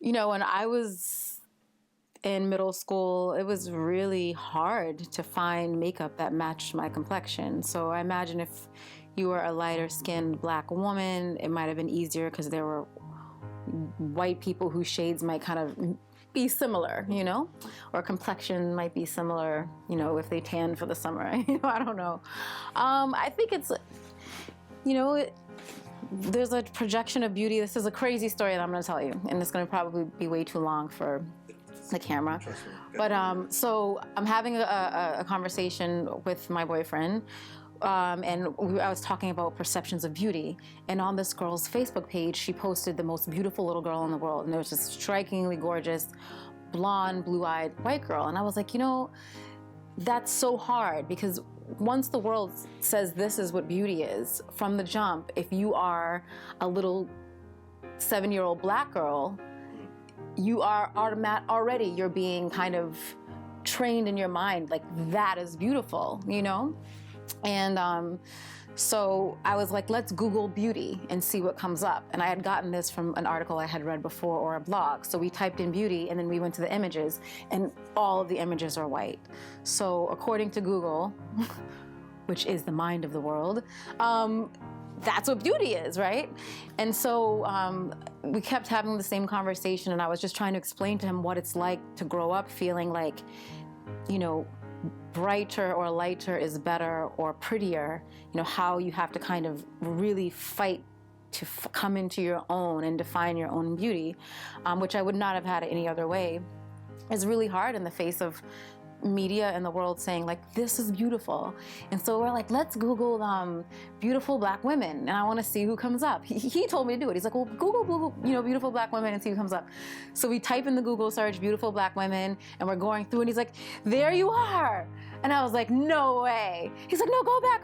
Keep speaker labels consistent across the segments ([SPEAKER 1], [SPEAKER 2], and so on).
[SPEAKER 1] When I was in middle school, it was really hard to find makeup that matched my complexion. So I imagine if you were a lighter skinned black woman, it might have been easier because there were white people whose shades might kind of be similar, or complexion might be similar, if they tan for the summer. I don't know. I think it's, there's a projection of beauty. This is a crazy story that I'm going to tell you, and it's going to probably be way too long for the camera. But so I'm having a conversation with my boyfriend, and I was talking about perceptions of beauty. And on this girl's Facebook page, she posted the most beautiful little girl in the world, and it was just strikingly gorgeous, blonde, blue-eyed white girl. And I was like, that's so hard, because once the world says this is what beauty is, from the jump, if you are a little 7-year-old black girl, you are already you're being kind of trained in your mind, like that is beautiful, And so I was like, let's Google beauty and see what comes up. And I had gotten this from an article I had read before or a blog. So we typed in beauty, and then we went to the images, and all of the images are white. So according to Google, which is the mind of the world, that's what beauty is, right? And so we kept having the same conversation, and I was just trying to explain to him what it's like to grow up feeling like, brighter or lighter is better or prettier, how you have to kind of really fight to come into your own and define your own beauty, which I would not have had it any other way, is really hard in the face of media and the world saying like, this is beautiful. And so we're like, let's Google beautiful black women, and I want to see who comes up. He told me to do it. He's like, well, Google, beautiful black women and see who comes up. So we type in the Google search, beautiful black women, and we're going through, and he's like, there you are. And I was like, no way. He's like, no, go back.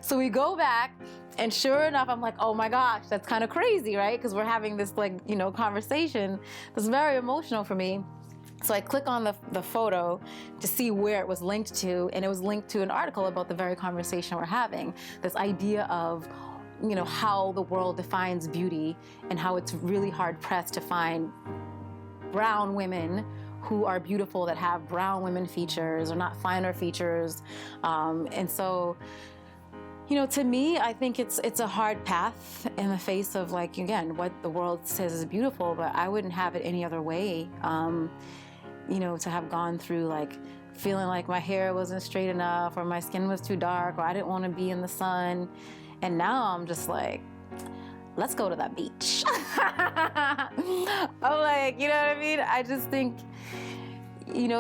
[SPEAKER 1] So we go back, and sure enough, I'm like, oh my gosh, that's kind of crazy, right? Because we're having this conversation that's very emotional for me. So I click on the photo to see where it was linked to, and it was linked to an article about the very conversation we're having. This idea of, how the world defines beauty, and how it's really hard pressed to find brown women who are beautiful, that have brown women features or not finer features. And so, to me, I think it's a hard path in the face of, like, again, what the world says is beautiful, but I wouldn't have it any other way. To have gone through like feeling like my hair wasn't straight enough, or my skin was too dark, or I didn't want to be in the sun. And now I'm just like, let's go to that beach. I'm like, you know what I mean? I just think,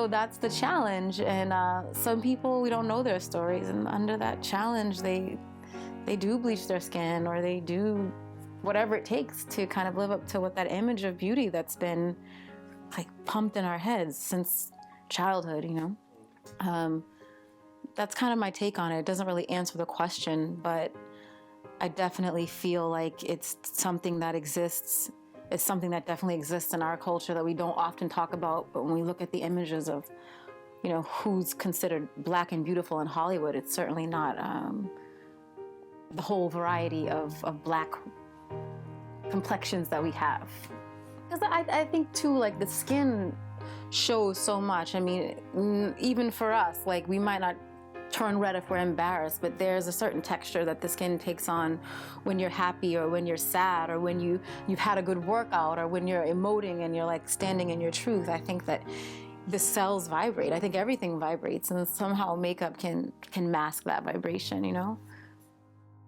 [SPEAKER 1] that's the challenge. And some people, we don't know their stories. And under that challenge, they do bleach their skin, or they do whatever it takes to kind of live up to what that image of beauty that's been like pumped in our heads since childhood, That's kind of my take on it. It doesn't really answer the question, but I definitely feel like it's something that exists. It's something that definitely exists in our culture that we don't often talk about. But when we look at the images of, who's considered black and beautiful in Hollywood, it's certainly not the whole variety of black complexions that we have. Because I think too, like, the skin shows so much. I mean, even for us, like, we might not turn red if we're embarrassed, but there's a certain texture that the skin takes on when you're happy, or when you're sad, or when you've had a good workout, or when you're emoting and you're like standing in your truth. I think that the cells vibrate. I think everything vibrates, and somehow makeup can mask that vibration,